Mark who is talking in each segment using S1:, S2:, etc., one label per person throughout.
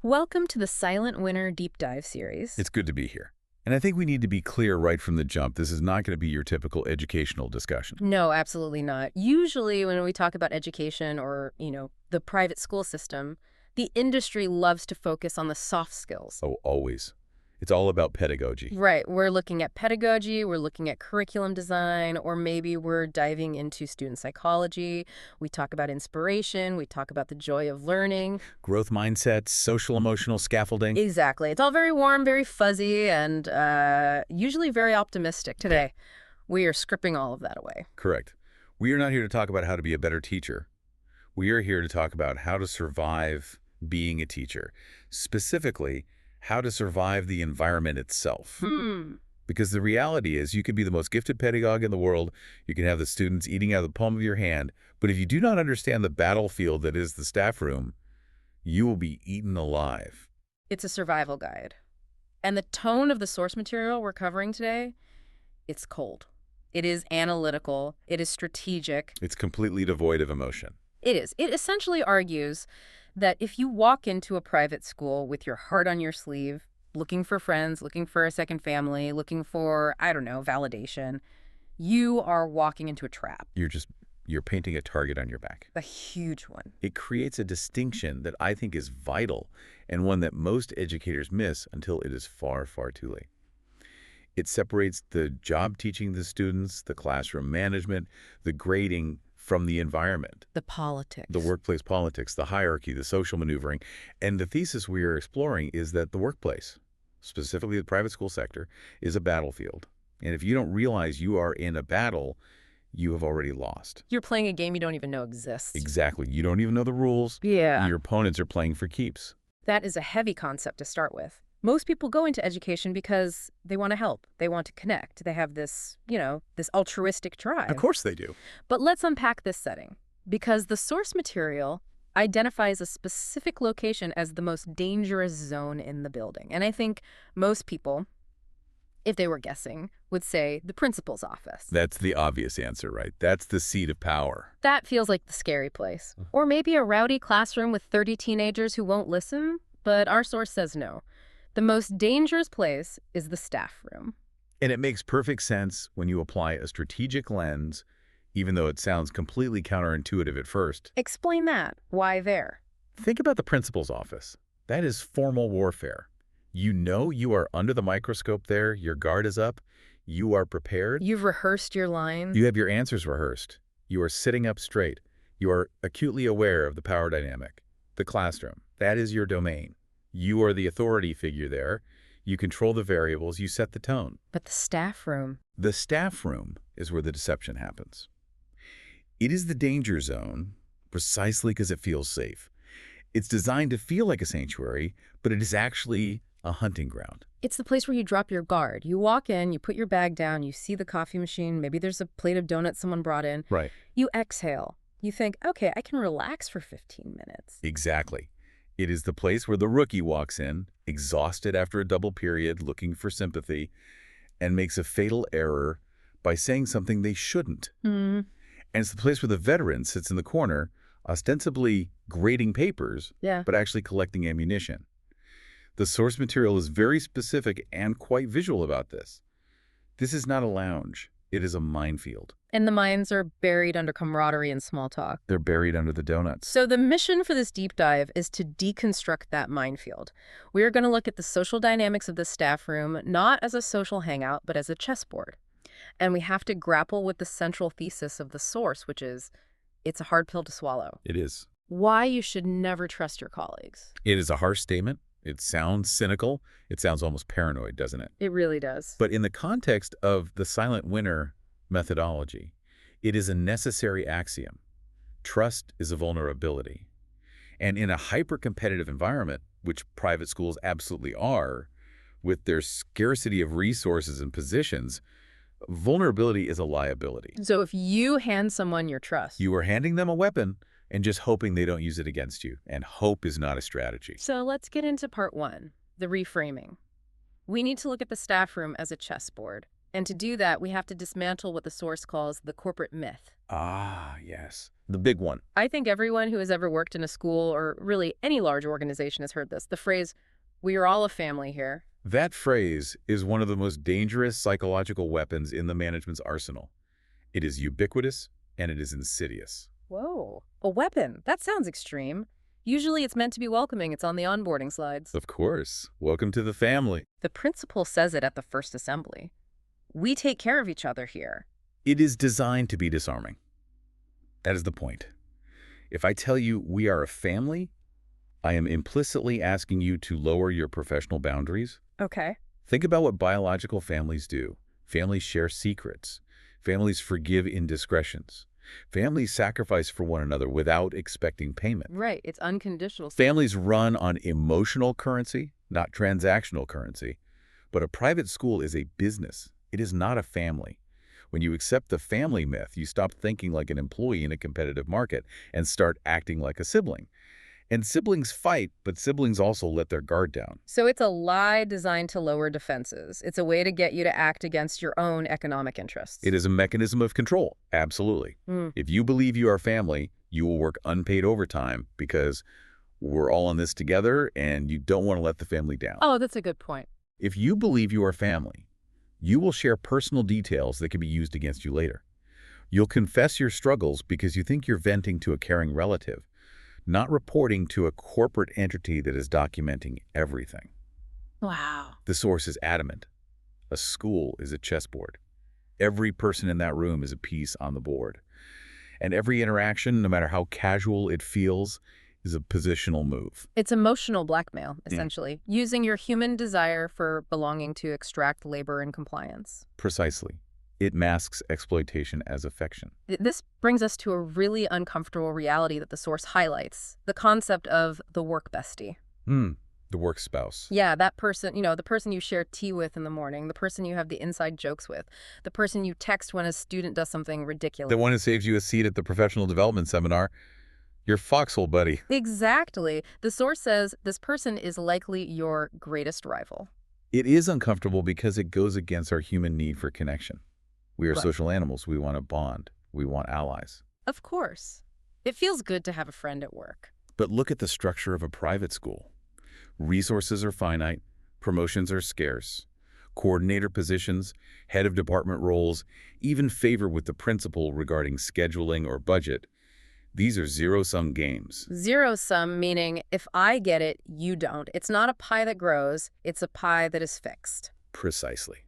S1: Welcome to the Silent Winner Deep Dive series.
S2: It's good to be here. And I think we need to be clear right from the jump. This is not going to be your typical educational discussion.
S1: No, absolutely not. Usually when we talk about education or, the private school system, the industry loves to focus on the soft skills.
S2: Oh, always. It's all about pedagogy.
S1: Right. We're looking at pedagogy, we're looking at curriculum design, or maybe we're diving into student psychology. We talk about inspiration, we talk about the joy of learning.
S2: Growth mindsets, social emotional scaffolding.
S1: Exactly. It's all very warm, very fuzzy, and usually very optimistic. Today, we are stripping all of that away.
S2: Correct. We are not here to talk about how to be a better teacher. We are here to talk about how to survive being a teacher. Specifically, how to survive the environment itself. Because the reality is you could be the most gifted pedagogue in the world, you can have the students eating out of the palm of your hand, but if you do not understand the battlefield that is the staff room, you will be eaten alive.
S1: It's a survival guide. And the tone of the source material we're covering today, it's cold. It is analytical. It is strategic.
S2: It's completely devoid of emotion.
S1: It is. It essentially argues that if you walk into a private school with your heart on your sleeve, looking for friends, looking for a second family, looking for, validation, you are walking into a trap.
S2: You're painting a target on your back.
S1: A huge one.
S2: It creates a distinction that I think is vital and one that most educators miss until it is far, far too late. It separates the job teaching the students, the classroom management, the grading from the environment.
S1: The politics.
S2: The workplace politics, the hierarchy, the social maneuvering. And the thesis we are exploring is that the workplace, specifically the private school sector, is a battlefield. And if you don't realize you are in a battle, you have already lost.
S1: You're playing a game you don't even know exists.
S2: Exactly. You don't even know the rules.
S1: Yeah.
S2: Your opponents are playing for keeps.
S1: That is a heavy concept to start with. Most people go into education because they want to help. They want to connect. They have this, this altruistic drive.
S2: Of course they do.
S1: But let's unpack this setting, because the source material identifies a specific location as the most dangerous zone in the building. And I think most people, if they were guessing, would say the principal's office.
S2: That's the obvious answer, right? That's the seat of power.
S1: That feels like the scary place. Or maybe a rowdy classroom with 30 teenagers who won't listen, but our source says no. The most dangerous place is the staff room.
S2: And it makes perfect sense when you apply a strategic lens, even though it sounds completely counterintuitive at first.
S1: Explain that. Why there?
S2: Think about the principal's office. That is formal warfare. You know you are under the microscope there, your guard is up, you are prepared.
S1: You've rehearsed your lines.
S2: You have your answers rehearsed. You are sitting up straight. You are acutely aware of the power dynamic. The classroom, that is your domain. You are the authority figure there. You control the variables. You set the tone.
S1: But the staff room.
S2: The staff room is where the deception happens. It is the danger zone precisely because it feels safe. It's designed to feel like a sanctuary, but it is actually a hunting ground.
S1: It's the place where you drop your guard. You walk in, you put your bag down, you see the coffee machine, maybe there's a plate of donuts someone brought in.
S2: Right.
S1: You exhale. You think, okay, I can relax for 15 minutes.
S2: Exactly. It is the place where the rookie walks in, exhausted after a double period, looking for sympathy, and makes a fatal error by saying something they shouldn't. And it's the place where the veteran sits in the corner, ostensibly grading papers, but actually collecting ammunition. The source material is very specific and quite visual about this. This is not a lounge. It is a minefield.
S1: And the mines are buried under camaraderie and small talk.
S2: They're buried under the donuts.
S1: So the mission for this deep dive is to deconstruct that minefield. We are going to look at the social dynamics of the staff room, not as a social hangout, but as a chessboard. And we have to grapple with the central thesis of the source, which is, it's a hard pill to swallow.
S2: It is.
S1: Why you should never trust your colleagues.
S2: It is a harsh statement. It sounds cynical. It sounds almost paranoid, doesn't it?
S1: It really does.
S2: But in the context of the silent winner methodology, it is a necessary axiom. Trust is a vulnerability. And in a hyper-competitive environment, which private schools absolutely are, with their scarcity of resources and positions, vulnerability is a liability.
S1: So if you hand someone your trust,
S2: You are handing them a weapon and just hoping they don't use it against you. And hope is not a strategy.
S1: So let's get into part one, the reframing. We need to look at the staff room as a chessboard. And to do that, we have to dismantle what the source calls the corporate myth.
S2: Ah, yes. The big one.
S1: I think everyone who has ever worked in a school or really any large organization has heard this. The phrase, "We are all a family here."
S2: That phrase is one of the most dangerous psychological weapons in the management's arsenal. It is ubiquitous and it is insidious.
S1: Whoa, a weapon. That sounds extreme. Usually it's meant to be welcoming. It's on the onboarding slides.
S2: Of course. Welcome to the family.
S1: The principal says it at the first assembly. We take care of each other here.
S2: It is designed to be disarming. That is the point. If I tell you we are a family, I am implicitly asking you to lower your professional boundaries.
S1: Okay.
S2: Think about what biological families do. Families share secrets. Families forgive indiscretions. Families sacrifice for one another without expecting payment.
S1: Right, it's unconditional.
S2: Families run on emotional currency, not transactional currency. But a private school is a business. It is not a family. When you accept the family myth, you stop thinking like an employee in a competitive market and start acting like a sibling. And siblings fight, but siblings also let their guard down.
S1: So it's a lie designed to lower defenses. It's a way to get you to act against your own economic interests.
S2: It is a mechanism of control, absolutely. If you believe you are family, you will work unpaid overtime because we're all in this together and you don't want to let the family down.
S1: Oh, that's a good point.
S2: If you believe you are family, you will share personal details that can be used against you later. You'll confess your struggles because you think you're venting to a caring relative, not reporting to a corporate entity that is documenting everything.
S1: Wow.
S2: The source is adamant. A school is a chessboard. Every person in that room is a piece on the board. And every interaction, no matter how casual it feels, is a positional move.
S1: It's emotional blackmail, essentially, using your human desire for belonging to extract labor and compliance.
S2: Precisely. It masks exploitation as affection.
S1: This brings us to a really uncomfortable reality that the source highlights, the concept of the work bestie.
S2: The work spouse.
S1: Yeah, that person, the person you share tea with in the morning, the person you have the inside jokes with, the person you text when a student does something ridiculous.
S2: The one who saves you a seat at the professional development seminar. Your foxhole buddy.
S1: Exactly. The source says this person is likely your greatest rival.
S2: It is uncomfortable because it goes against our human need for connection. We are
S1: Right.
S2: social animals. We want to bond. We want allies.
S1: Of course. It feels good to have a friend at work.
S2: But look at the structure of a private school. Resources are finite. Promotions are scarce. Coordinator positions, head of department roles, even favor with the principal regarding scheduling or budget. These are zero-sum games.
S1: Zero sum meaning if I get it, you don't. It's not a pie that grows, it's a pie that is fixed.
S2: Precisely.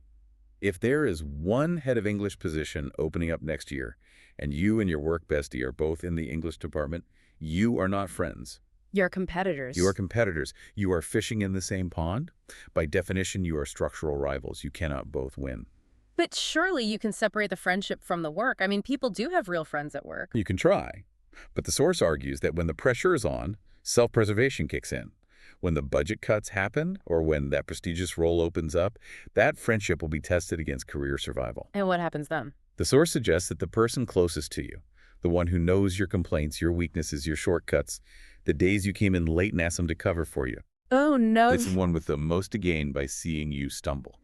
S2: If there is one head of English position opening up next year, and you and your work bestie are both in the English department, you are not friends.
S1: You're competitors.
S2: You are competitors. You are fishing in the same pond. By definition, you are structural rivals. You cannot both win.
S1: But surely you can separate the friendship from the work. I mean, people do have real friends at work.
S2: You can try. But the source argues that when the pressure is on, self-preservation kicks in. When the budget cuts happen, or when that prestigious role opens up, that friendship will be tested against career survival.
S1: And what happens then?
S2: The source suggests that the person closest to you, the one who knows your complaints, your weaknesses, your shortcuts, the days you came in late and asked them to cover for you.
S1: Oh, no.
S2: This is one with the most to gain by seeing you stumble.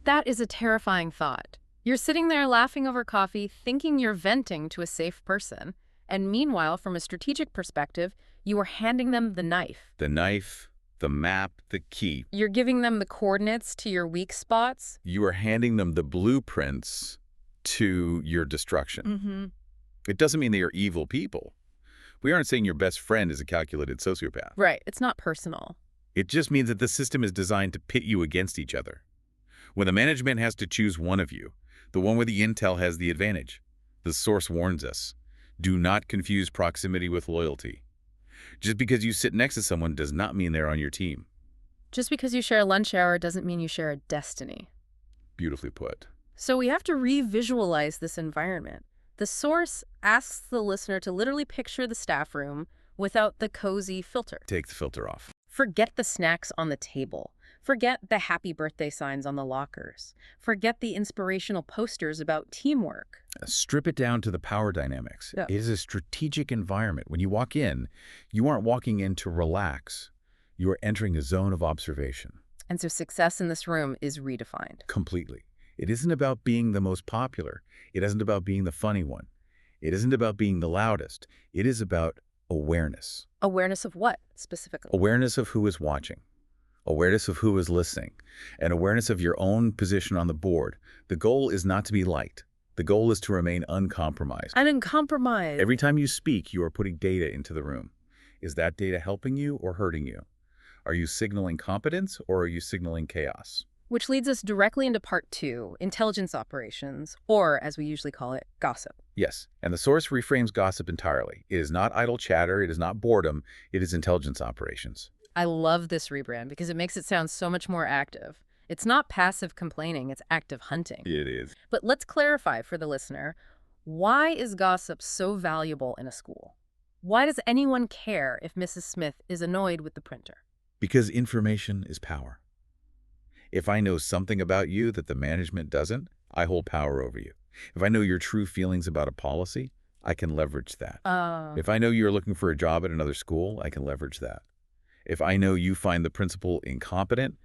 S1: That is a terrifying thought. You're sitting there laughing over coffee, thinking you're venting to a safe person. And meanwhile, from a strategic perspective, you are handing them the knife.
S2: The knife, the map, the key.
S1: You're giving them the coordinates to your weak spots.
S2: You are handing them the blueprints to your destruction. It doesn't mean they are evil people. We aren't saying your best friend is a calculated sociopath.
S1: Right. It's not personal.
S2: It just means that the system is designed to pit you against each other. When the management has to choose one of you, the one with the intel has the advantage. The source warns us. Do not confuse proximity with loyalty. Just because you sit next to someone does not mean they're on your team.
S1: Just because you share a lunch hour doesn't mean you share a destiny.
S2: Beautifully put.
S1: So we have to re-visualize this environment. The source asks the listener to literally picture the staff room without the cozy filter.
S2: Take the filter off.
S1: Forget the snacks on the table. Forget the happy birthday signs on the lockers. Forget the inspirational posters about teamwork.
S2: Strip it down to the power dynamics.
S1: Yeah.
S2: It is a strategic environment. When you walk in, you aren't walking in to relax. You are entering a zone of observation.
S1: And so success in this room is redefined.
S2: Completely. It isn't about being the most popular. It isn't about being the funny one. It isn't about being the loudest. It is about awareness.
S1: Awareness of what, specifically?
S2: Awareness of who is watching. Awareness of who is listening. And awareness of your own position on the board. The goal is not to be liked. The goal is to remain uncompromised.
S1: And uncompromised.
S2: Every time you speak, you are putting data into the room. Is that data helping you or hurting you? Are you signaling competence or are you signaling chaos?
S1: Which leads us directly into part 2, intelligence operations, or as we usually call it, gossip.
S2: Yes, and the source reframes gossip entirely. It is not idle chatter, it is not boredom, it is intelligence operations.
S1: I love this rebrand because it makes it sound so much more active. It's not passive complaining, it's active hunting.
S2: It is.
S1: But let's clarify for the listener, why is gossip so valuable in a school? Why does anyone care if Mrs. Smith is annoyed with the printer?
S2: Because information is power. If I know something about you that the management doesn't, I hold power over you. If I know your true feelings about a policy, I can leverage that. If I know you're looking for a job at another school, I can leverage that. If I know you find the principal incompetent,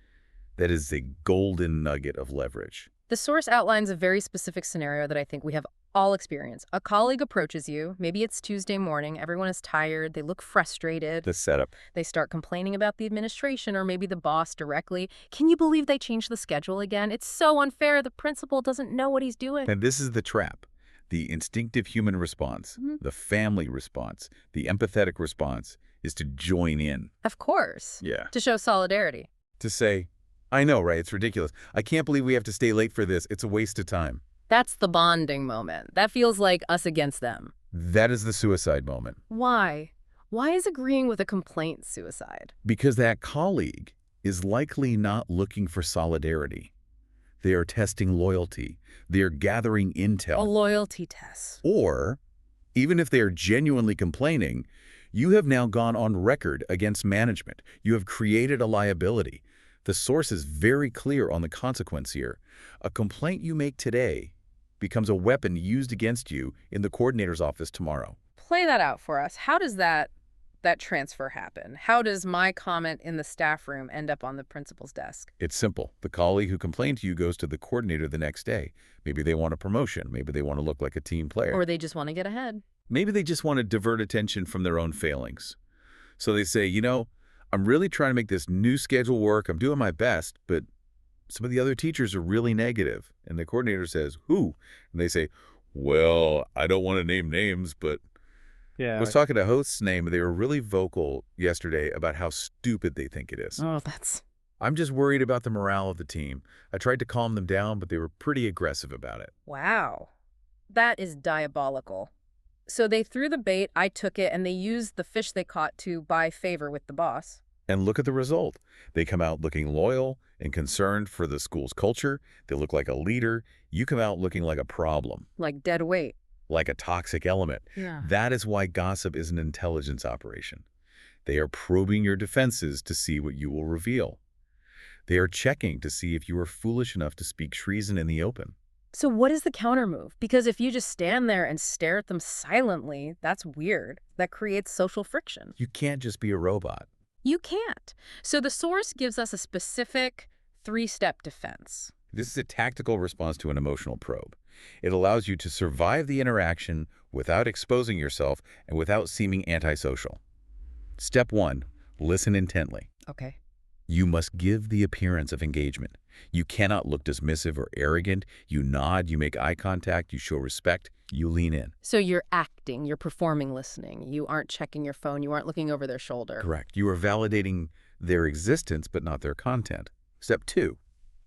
S2: that is a golden nugget of leverage.
S1: The source outlines a very specific scenario that I think we have all experienced. A colleague approaches you. Maybe it's Tuesday morning. Everyone is tired. They look frustrated.
S2: The setup.
S1: They start complaining about the administration or maybe the boss directly. Can you believe they changed the schedule again? It's so unfair. The principal doesn't know what he's doing.
S2: And this is the trap. The instinctive human response, the family response, the empathetic response is to join in.
S1: Of course.
S2: Yeah.
S1: To show solidarity.
S2: To say, I know, right? It's ridiculous. I can't believe we have to stay late for this. It's a waste of time.
S1: That's the bonding moment. That feels like us against them.
S2: That is the suicide moment.
S1: Why? Why is agreeing with a complaint suicide?
S2: Because that colleague is likely not looking for solidarity. They are testing loyalty. They are gathering intel.
S1: A loyalty test.
S2: Or, even if they are genuinely complaining, you have now gone on record against management. You have created a liability. The source is very clear on the consequence here. A complaint you make today becomes a weapon used against you in the coordinator's office tomorrow.
S1: Play that out for us. How does that transfer happen? How does my comment in the staff room end up on the principal's desk?
S2: It's simple. The colleague who complained to you goes to the coordinator the next day. Maybe they want a promotion. Maybe they want to look like a team player.
S1: Or they just want to get ahead.
S2: Maybe they just want to divert attention from their own failings. So they say, I'm really trying to make this new schedule work. I'm doing my best, but some of the other teachers are really negative. And the coordinator says, who? And they say, well, I don't want to name names, but
S3: Yeah.
S2: I was talking to host's name. They were really vocal yesterday about how stupid they think it is.
S1: Oh, that's...
S2: I'm just worried about the morale of the team. I tried to calm them down, but they were pretty aggressive about it.
S1: Wow. That is diabolical. So they threw the bait, I took it, and they used the fish they caught to buy favor with the boss.
S2: And look at the result. They come out looking loyal and concerned for the school's culture. They look like a leader. You come out looking like a problem,
S1: Like dead weight.
S2: like a toxic element.
S1: Yeah.
S2: That is why gossip is an intelligence operation. They are probing your defenses to see what you will reveal. They are checking to see if you are foolish enough to speak treason in the open.
S1: So what is the counter move? Because if you just stand there and stare at them silently, that's weird. That creates social friction.
S2: You can't just be a robot.
S1: You can't. So the source gives us a specific 3-step defense.
S2: This is a tactical response to an emotional probe. It allows you to survive the interaction without exposing yourself and without seeming antisocial. Step 1, listen intently.
S1: Okay.
S2: You must give the appearance of engagement. You cannot look dismissive or arrogant. You nod, you make eye contact, you show respect, you lean in.
S1: So you're acting, you're performing listening. You aren't checking your phone, you aren't looking over their shoulder.
S2: Correct. You are validating their existence but not their content. Step 2,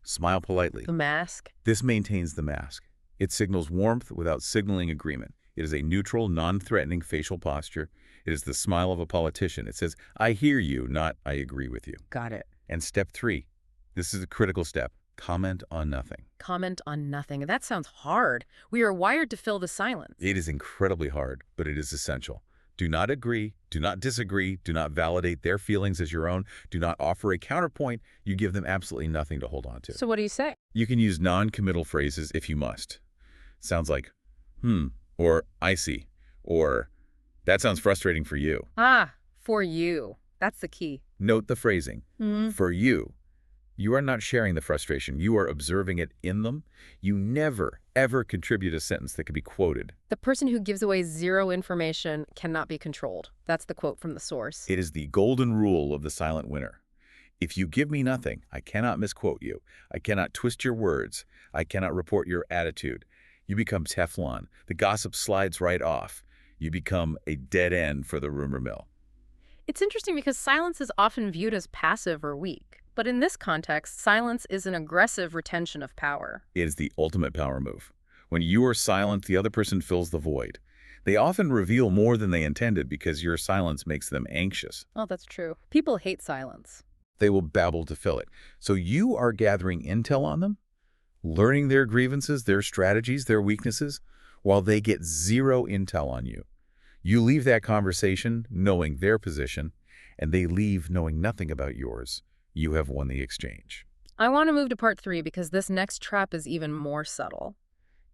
S2: smile politely.
S1: The mask.
S2: This maintains the mask. It signals warmth without signaling agreement. It is a neutral, non-threatening facial posture. It is the smile of a politician. It says, I hear you, not I agree with you.
S1: Got it.
S2: And step 3, this is a critical step. Comment on nothing.
S1: Comment on nothing. That sounds hard. We are wired to fill the silence.
S2: It is incredibly hard, but it is essential. Do not agree. Do not disagree. Do not validate their feelings as your own. Do not offer a counterpoint. You give them absolutely nothing to hold on to.
S1: So what do you say?
S2: You can use non-committal phrases if you must. Sounds like, or I see, or that sounds frustrating for you.
S1: Ah, for you. That's the key.
S2: Note the phrasing, for you. You are not sharing the frustration. You are observing it in them. You never, ever contribute a sentence that could be quoted.
S1: The person who gives away zero information cannot be controlled. That's the quote from the source.
S2: It is the golden rule of the silent winner. If you give me nothing, I cannot misquote you. I cannot twist your words. I cannot report your attitude. You become Teflon. The gossip slides right off. You become a dead end for the rumor mill.
S1: It's interesting because silence is often viewed as passive or weak. But in this context, silence is an aggressive retention of power.
S2: It is the ultimate power move. When you are silent, the other person fills the void. They often reveal more than they intended because your silence makes them anxious.
S1: Oh, that's true. People hate silence.
S2: They will babble to fill it. So you are gathering intel on them, learning their grievances, their strategies, their weaknesses, while they get zero intel on you. You leave that conversation knowing their position, and they leave knowing nothing about yours. You have won the exchange.
S1: I want to move to part 3 because this next trap is even more subtle.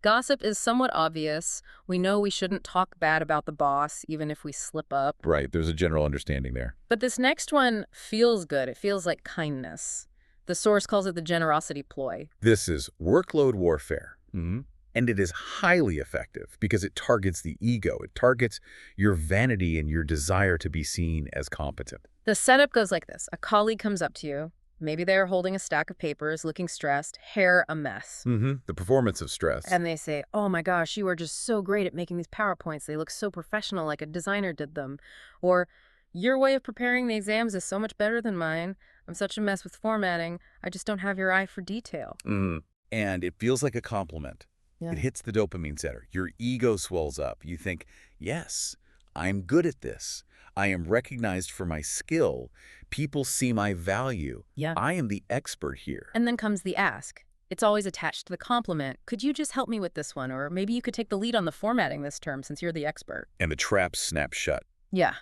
S1: Gossip is somewhat obvious. We know we shouldn't talk bad about the boss, even if we slip up.
S2: Right, there's a general understanding there.
S1: But this next one feels good. It feels like kindness. The source calls it the generosity ploy.
S2: This is workload warfare. And it is highly effective because it targets the ego. It targets your vanity and your desire to be seen as competent.
S1: The setup goes like this. A colleague comes up to you. Maybe they're holding a stack of papers, looking stressed, hair a mess.
S2: The performance of stress.
S1: And they say, oh my gosh, you are just so great at making these PowerPoints. They look so professional, like a designer did them. Or, your way of preparing the exams is so much better than mine. I'm such a mess with formatting. I just don't have your eye for detail.
S2: And it feels like a compliment.
S1: Yeah.
S2: It hits the dopamine center. Your ego swells up. You think, yes, I'm good at this. I am recognized for my skill. People see my value.
S1: Yeah.
S2: I am the expert here.
S1: And then comes the ask. It's always attached to the compliment. Could you just help me with this one? Or maybe you could take the lead on the formatting this term since you're the expert.
S2: And the trap snaps shut.
S1: Yeah.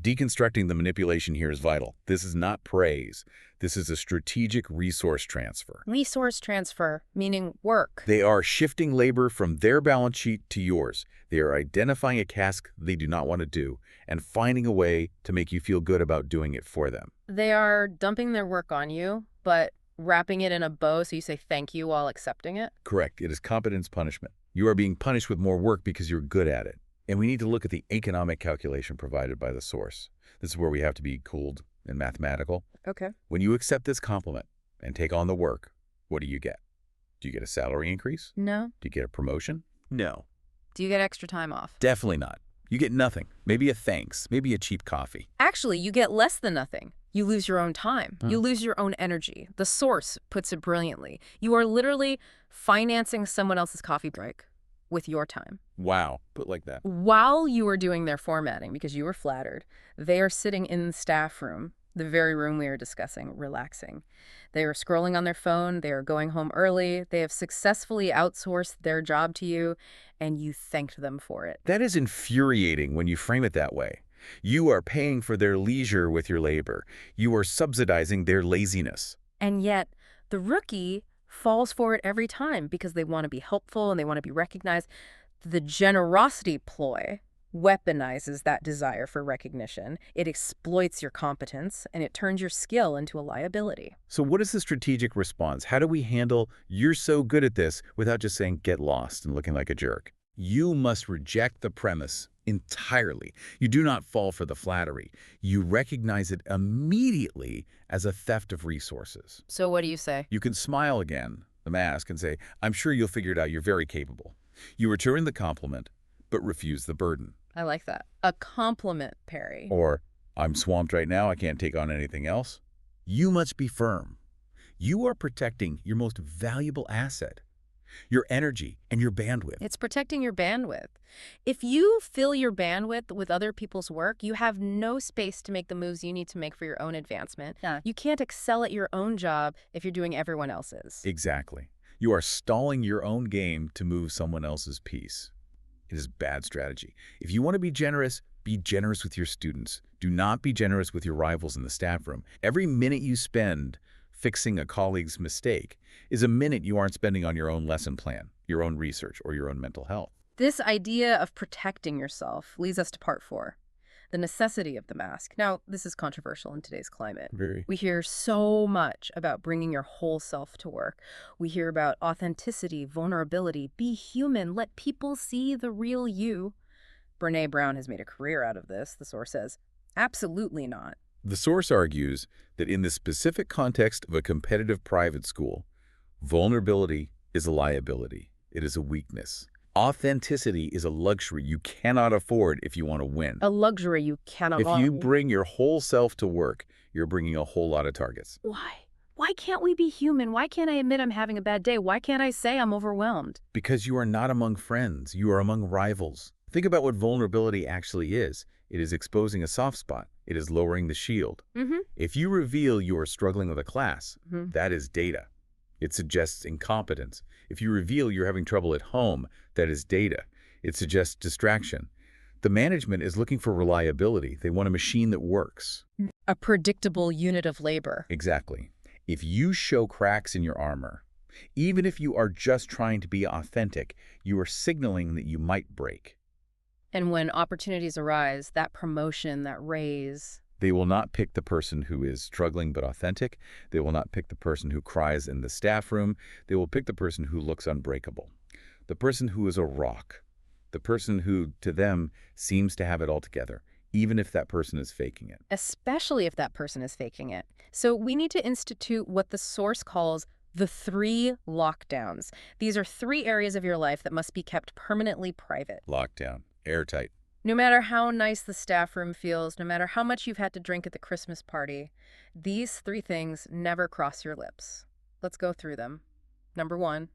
S2: Deconstructing the manipulation here is vital. This is not praise. This is a strategic resource transfer.
S1: Resource transfer, meaning work.
S2: They are shifting labor from their balance sheet to yours. They are identifying a task they do not want to do and finding a way to make you feel good about doing it for them.
S1: They are dumping their work on you, but wrapping it in a bow so you say thank you while accepting it.
S2: Correct. It is competence punishment. You are being punished with more work because you're good at it. And we need to look at the economic calculation provided by the source. This is where we have to be cooled and mathematical.
S1: Okay.
S2: When you accept this compliment and take on the work, what do you get? Do you get a salary increase?
S1: No.
S2: Do you get a promotion? No.
S1: Do you get extra time off?
S2: Definitely not. You get nothing. Maybe a thanks. Maybe a cheap coffee.
S1: Actually, you get less than nothing. You lose your own time. You lose your own energy. The source puts it brilliantly. You are literally financing someone else's coffee break with your time.
S2: Wow. Put like that.
S1: While you are doing their formatting, because you were flattered, they are sitting in the staff room, the very room we were discussing, relaxing. They are scrolling on their phone. They are going home early. They have successfully outsourced their job to you, and you thanked them for it.
S2: That is infuriating when you frame it that way. You are paying for their leisure with your labor. You are subsidizing their laziness.
S1: And yet, the rookie falls for it every time because they want to be helpful and they want to be recognized. The generosity ploy weaponizes that desire for recognition. It exploits your competence, and it turns your skill into a liability.
S2: So what is the strategic response? How do we handle, you're so good at this, without just saying, get lost and looking like a jerk? You must reject the premise entirely. You do not fall for the flattery. You recognize it immediately as a theft of resources.
S1: So what do you say?
S2: You can smile again, the mask, and say, I'm sure you'll figure it out. You're very capable. You return the compliment, but refuse the burden.
S1: I like that. A compliment, Perry.
S2: Or, I'm swamped right now. I can't take on anything else. You must be firm. You are protecting your most valuable asset, your energy and your bandwidth.
S1: It's protecting your bandwidth. If you fill your bandwidth with other people's work, you have no space to make the moves you need to make for your own advancement.
S3: Yeah.
S1: You can't excel at your own job if you're doing everyone else's.
S2: Exactly. You are stalling your own game to move someone else's piece. It is bad strategy. If you want to be generous with your students. Do not be generous with your rivals in the staff room. Every minute you spend fixing a colleague's mistake is a minute you aren't spending on your own lesson plan, your own research, or your own mental health.
S1: This idea of protecting yourself leads us to part 4. the necessity of the mask. Now, this is controversial in today's climate.
S2: Very.
S1: We hear so much about bringing your whole self to work. We hear about authenticity, vulnerability, be human, let people see the real you. Brené Brown has made a career out of this, the source says. Absolutely not.
S2: The source argues that in the specific context of a competitive private school, vulnerability is a liability. It is a weakness. Authenticity is a luxury you cannot afford if you want to win.
S1: A luxury you cannot
S2: If you bring your whole self to work, you're bringing a whole lot of targets.
S1: Why? Why can't we be human? Why can't I admit I'm having a bad day? Why can't I say I'm overwhelmed?
S2: Because you are not among friends. You are among rivals. Think about what vulnerability actually is. It is exposing a soft spot. It is lowering the shield. If you reveal you are struggling with a class, that is data. It suggests incompetence. If you reveal you're having trouble at home, that is data. It suggests distraction. The management is looking for reliability. They want a machine that works.
S1: A predictable unit of labor.
S2: Exactly. If you show cracks in your armor, even if you are just trying to be authentic, you are signaling that you might break.
S1: And when opportunities arise, that promotion, that raise...
S2: They will not pick the person who is struggling but authentic. They will not pick the person who cries in the staff room. They will pick the person who looks unbreakable. The person who is a rock. The person who, to them, seems to have it all together, even if that person is faking it.
S1: Especially if that person is faking it. So we need to institute what the source calls the 3 lockdowns. These are 3 areas of your life that must be kept permanently private.
S2: Lockdown. Airtight.
S1: No matter how nice the staff room feels, no matter how much you've had to drink at the Christmas party, these 3 things never cross your lips. Let's go through them. Number 1,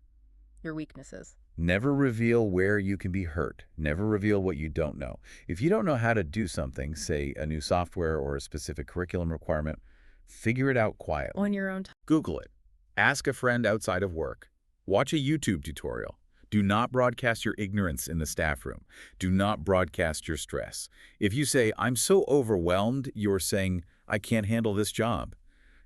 S1: your weaknesses.
S2: Never reveal where you can be hurt. Never reveal what you don't know. If you don't know how to do something, say a new software or a specific curriculum requirement, figure it out quietly.
S1: On your own time.
S2: Google it. Ask a friend outside of work. Watch a YouTube tutorial. Do not broadcast your ignorance in the staff room. Do not broadcast your stress. If you say, I'm so overwhelmed, you're saying, I can't handle this job.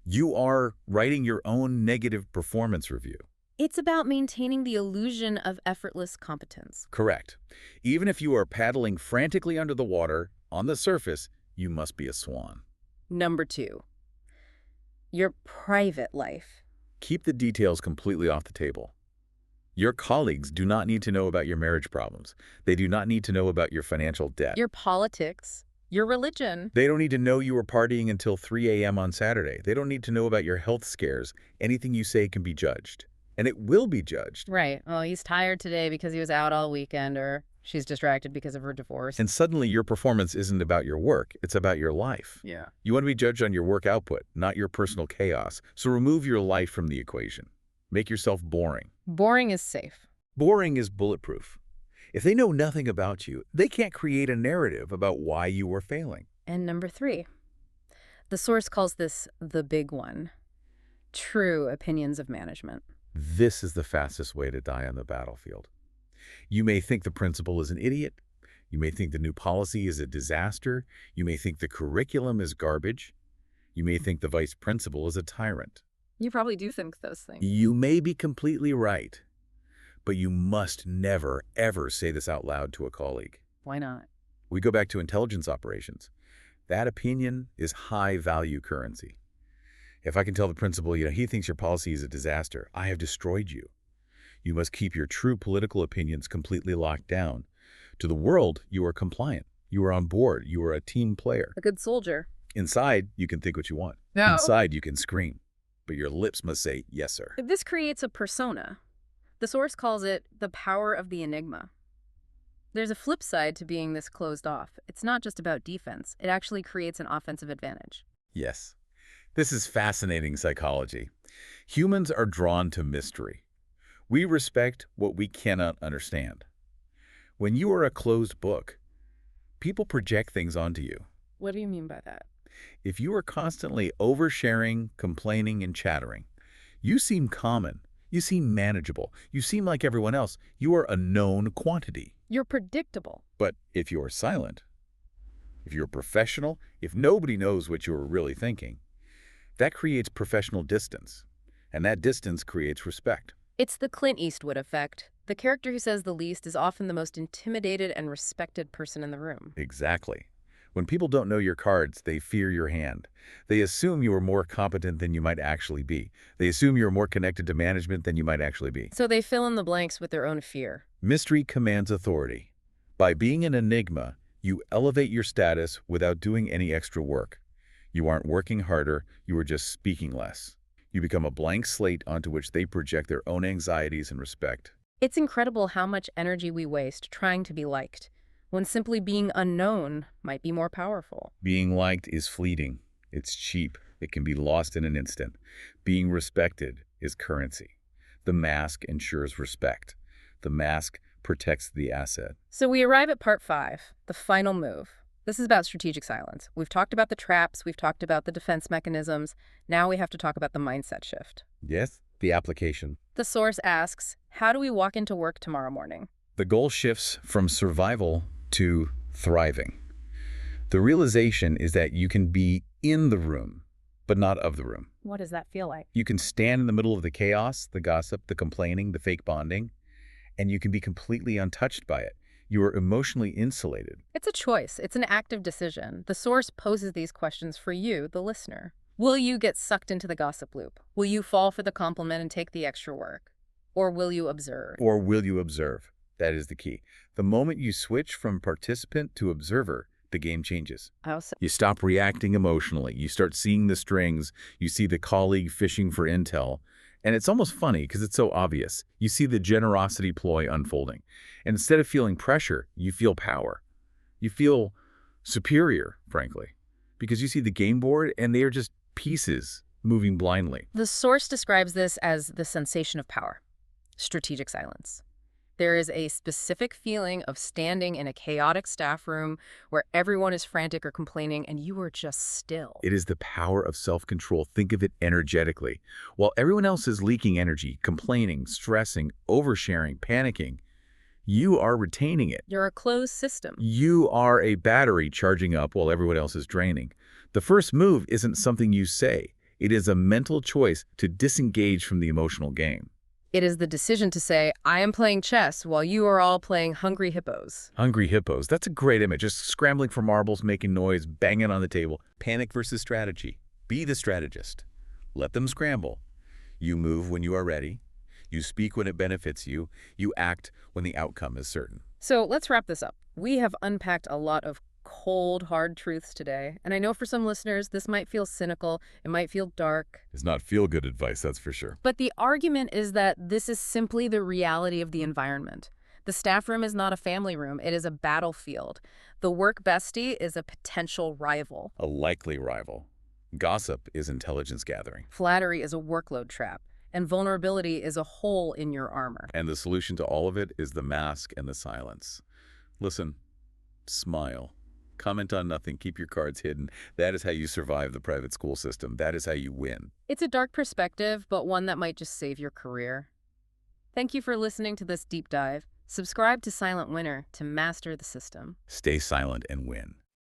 S2: You are writing your own negative performance review.
S1: It's about maintaining the illusion of effortless competence.
S2: Correct. Even if you are paddling frantically under the water, on the surface, you must be a swan.
S1: Number 2, your private life.
S2: Keep the details completely off the table. Your colleagues do not need to know about your marriage problems. They do not need to know about your financial debt.
S1: Your politics, your religion.
S2: They don't need to know you were partying until 3 a.m. on Saturday. They don't need to know about your health scares. Anything you say can be judged. And it will be judged.
S1: Right. Oh, he's tired today because he was out all weekend, or she's distracted because of her divorce.
S2: And suddenly your performance isn't about your work. It's about your life.
S1: Yeah.
S2: You want to be judged on your work output, not your personal chaos. So remove your life from the equation. Make yourself boring.
S1: Boring is safe.
S2: Boring is bulletproof. If they know nothing about you, they can't create a narrative about why you are failing.
S1: And number 3, the source calls this the big one. True opinions of management.
S2: This is the fastest way to die on the battlefield. You may think the principal is an idiot. You may think the new policy is a disaster. You may think the curriculum is garbage. You may think the vice principal is a tyrant.
S1: You probably do think those things.
S2: You may be completely right, but you must never, ever say this out loud to a colleague.
S1: Why not?
S2: We go back to intelligence operations. That opinion is high-value currency. If I can tell the principal, he thinks your policy is a disaster, I have destroyed you. You must keep your true political opinions completely locked down. To the world, you are compliant. You are on board. You are a team player.
S1: A good soldier.
S2: Inside, you can think what you want.
S1: No.
S2: Inside, you can scream. But your lips must say, yes, sir.
S1: This creates a persona. The source calls it the power of the enigma. There's a flip side to being this closed off. It's not just about defense. It actually creates an offensive advantage.
S2: Yes. This is fascinating psychology. Humans are drawn to mystery. We respect what we cannot understand. When you are a closed book, people project things onto you.
S1: What do you mean by that?
S2: If you are constantly oversharing, complaining, and chattering, you seem common. You seem manageable. You seem like everyone else. You are a known quantity.
S1: You're predictable.
S2: But if you are silent, if you're professional, if nobody knows what you're really thinking, that creates professional distance. And that distance creates respect.
S1: It's the Clint Eastwood effect. The character who says the least is often the most intimidated and respected person in the room.
S2: Exactly. When people don't know your cards, they fear your hand. They assume you are more competent than you might actually be. They assume you're more connected to management than you might actually be.
S1: So they fill in the blanks with their own fear.
S2: Mystery commands authority. By being an enigma, you elevate your status without doing any extra work. You aren't working harder, you are just speaking less. You become a blank slate onto which they project their own anxieties and respect.
S1: It's incredible how much energy we waste trying to be liked, when simply being unknown might be more powerful.
S2: Being liked is fleeting. It's cheap. It can be lost in an instant. Being respected is currency. The mask ensures respect. The mask protects the asset.
S1: So we arrive at part 5, the final move. This is about strategic silence. We've talked about the traps, we've talked about the defense mechanisms. Now we have to talk about the mindset shift.
S2: Yes, the application.
S1: The source asks, how do we walk into work tomorrow morning?
S2: The goal shifts from survival to thriving. The realization is that you can be in the room, but not of the room.
S1: What does that feel like?
S2: You can stand in the middle of the chaos, the gossip, the complaining, the fake bonding, and you can be completely untouched by it. You are emotionally insulated.
S1: It's a choice. It's an active decision. The source poses these questions for you, the listener. Will you get sucked into the gossip loop? Will you fall for the compliment and take the extra work? Or will you observe?
S2: Or will you observe? That is the key. The moment you switch from participant to observer, the game changes. You stop reacting emotionally. You start seeing the strings. You see the colleague fishing for intel. And it's almost funny because it's so obvious. You see the generosity ploy unfolding. And instead of feeling pressure, you feel power. You feel superior, frankly, because you see the game board and they are just pieces moving blindly.
S1: The source describes this as the sensation of power, strategic silence. There is a specific feeling of standing in a chaotic staff room where everyone is frantic or complaining and you are just still.
S2: It is the power of self-control. Think of it energetically. While everyone else is leaking energy, complaining, stressing, oversharing, panicking, you are retaining it.
S1: You're a closed system.
S2: You are a battery charging up while everyone else is draining. The first move isn't something you say. It is a mental choice to disengage from the emotional game.
S1: It is the decision to say, I am playing chess while you are all playing hungry hippos.
S2: Hungry hippos. That's a great image. Just scrambling for marbles, making noise, banging on the table. Panic versus strategy. Be the strategist. Let them scramble. You move when you are ready. You speak when it benefits you. You act when the outcome is certain.
S1: So let's wrap this up. We have unpacked a lot of cold, hard truths today. And I know for some listeners, this might feel cynical. It might feel dark.
S2: It's not feel-good advice, that's for sure.
S1: But the argument is that this is simply the reality of the environment. The staff room is not a family room. It is a battlefield. The work bestie is a potential rival.
S2: A likely rival. Gossip is intelligence gathering.
S1: Flattery is a workload trap. And vulnerability is a hole in your armor.
S2: And the solution to all of it is the mask and the silence. Listen, smile. Comment on nothing. Keep your cards hidden. That is how you survive the private school system. That is how you win.
S1: It's a dark perspective, but one that might just save your career. Thank you for listening to this deep dive. Subscribe to Silent Winner to master the system.
S2: Stay silent and win.